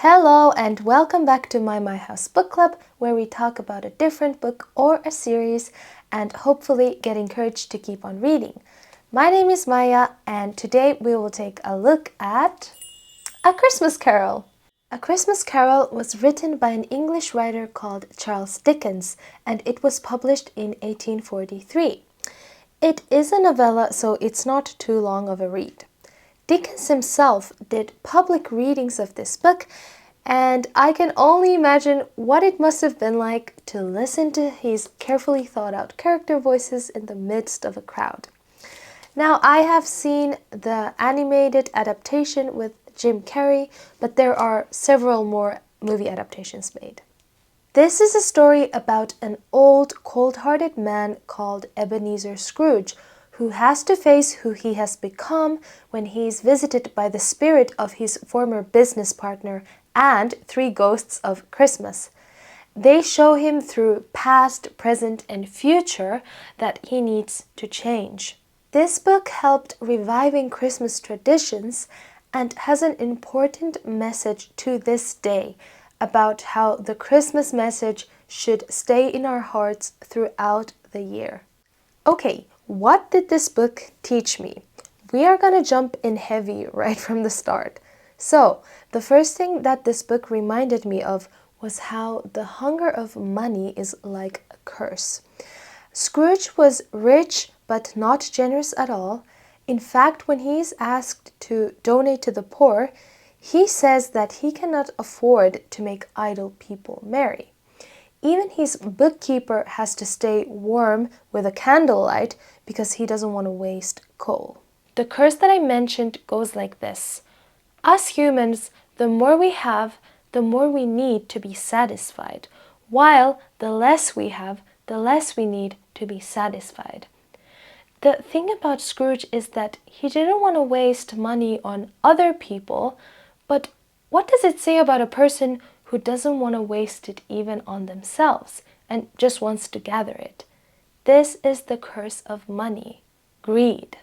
Hello and welcome back to My House Book Club, where we talk about a different book or a series and hopefully get encouraged to keep on reading. My name is Maya and today we will take a look at A Christmas Carol. A Christmas Carol was written by an English writer called Charles Dickens and it was published in 1843. It is a novella, so it's not too long of a read. Dickens himself did public readings of this book, and I can only imagine what it must have been like to listen to his carefully thought out character voices in the midst of a crowd. Now, I have seen the animated adaptation with Jim Carrey, but there are several more movie adaptations made. This is a story about an old, cold-hearted man called Ebenezer Scrooge, who has to face who he has become when he is visited by the spirit of his former business partner and three ghosts of Christmas. They show him through past, present, and future that he needs to change. This book helped reviving Christmas traditions and has an important message to this day about how the Christmas message should stay in our hearts throughout the year. Okay, what did this book teach me? We are going to jump in heavy right from the start. So, the first thing that this book reminded me of was how the hunger of money is like a curse. Scrooge was rich but not generous at all. In fact, when he is asked to donate to the poor, he says that he cannot afford to make idle people merry. Even his bookkeeper has to stay warm with a candlelight because he doesn't want to waste coal. The curse that I mentioned goes like this. Us humans, the more we have, the more we need to be satisfied, while the less we have, the less we need to be satisfied. The thing about Scrooge is that he didn't want to waste money on other people, but what does it say about a person who doesn't want to waste it even on themselves and just wants to gather it? This is the curse of money, greed.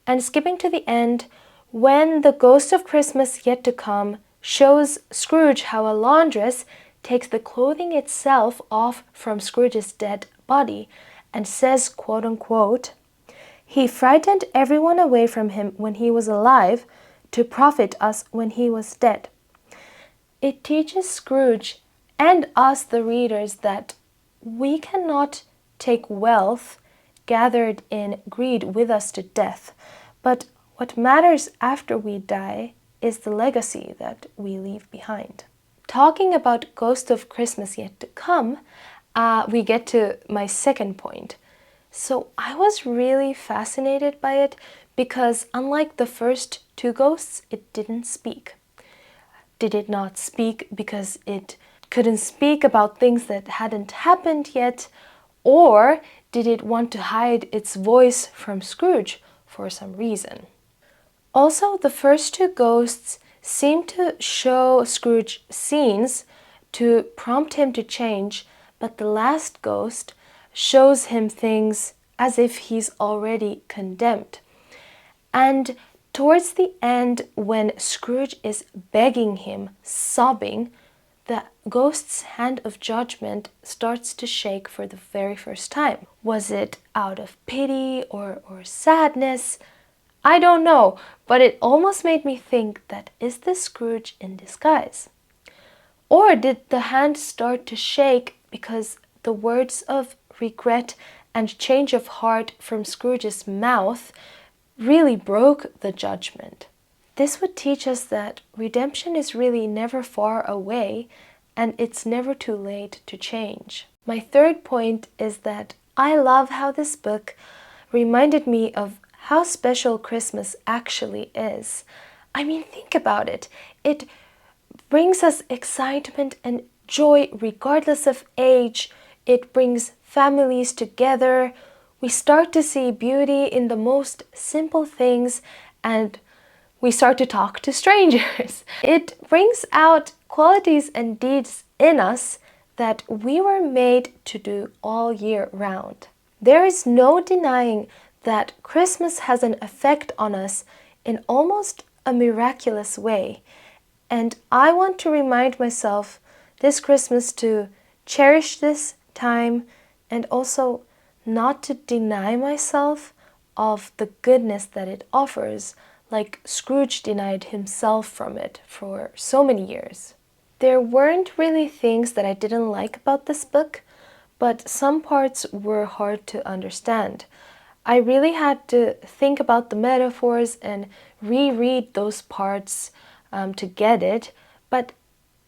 And skipping to the end, when the ghost of Christmas yet to come shows Scrooge how a laundress takes the clothing itself off from Scrooge's dead body and says, quote unquote, "He frightened everyone away from him when he was alive to profit us when he was dead." It teaches Scrooge and us, the readers, that we cannot take wealth gathered in greed with us to death, but what matters after we die is the legacy that we leave behind. Talking about Ghost of Christmas Yet to Come, we get to my second point. So I was really fascinated by it because unlike the first two ghosts, it didn't speak. Did it not speak because it couldn't speak about things that hadn't happened yet? Or did it want to hide its voice from Scrooge for some reason? Also, the first two ghosts seem to show Scrooge scenes to prompt him to change, but the last ghost shows him things as if he's already condemned. And towards the end, when Scrooge is begging him, sobbing, the ghost's hand of judgment starts to shake for the very first time. Was it out of pity or sadness? I don't know, but it almost made me think that is this Scrooge in disguise? Or did the hand start to shake because the words of regret and change of heart from Scrooge's mouth really broke the judgment? This would teach us that redemption is really never far away and it's never too late to change. My third point is that I love how this book reminded me of how special Christmas actually is. I mean, think about it. It brings us excitement and joy regardless of age. It brings families together. We start to see beauty in the most simple things and we start to talk to strangers. It brings out qualities and deeds in us that we were made to do all year round. There is no denying that Christmas has an effect on us in almost a miraculous way. And I want to remind myself this Christmas to cherish this time and also not to deny myself of the goodness that it offers, like Scrooge denied himself from it for so many years. There weren't really things that I didn't like about this book, but some parts were hard to understand. I really had to think about the metaphors and reread those parts to get it, but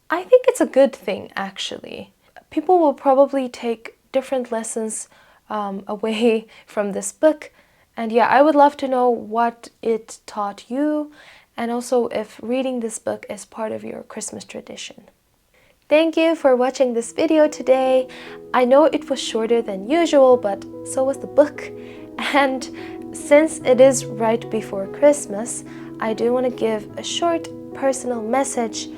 I think it's a good thing actually. People will probably take different lessons away from this book, and yeah, I would love to know what it taught you, and also if reading this book is part of your Christmas tradition. Thank you for watching this video today. I know it was shorter than usual, but so was the book. And since it is right before Christmas, I do want to give a short personal message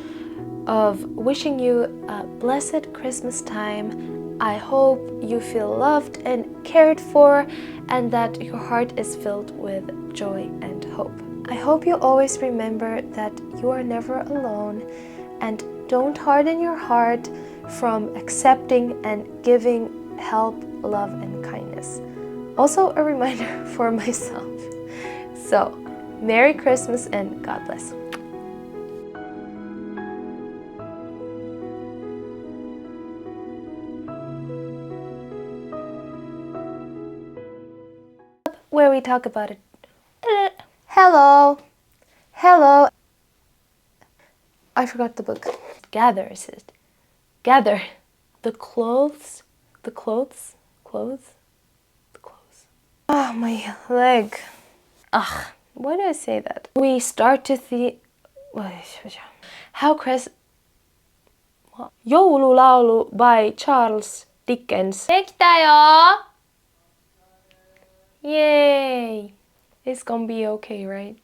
of wishing you a blessed Christmas time. I hope you feel loved and cared for, and that your heart is filled with joy and hope. I hope you always remember that you are never alone, and don't harden your heart from accepting and giving help, love, and kindness. Also a reminder for myself. So, Merry Christmas and God bless. Where we talk about it. Hello. Hello. I forgot the book. Gather, is it? Gather. The clothes. The clothes. Clothes. The clothes. Oh, my leg. Ugh. Why do I say that? We start to see. How Joululaulu by Charles Dickens. できたよ! Yay! It's gonna be okay, right?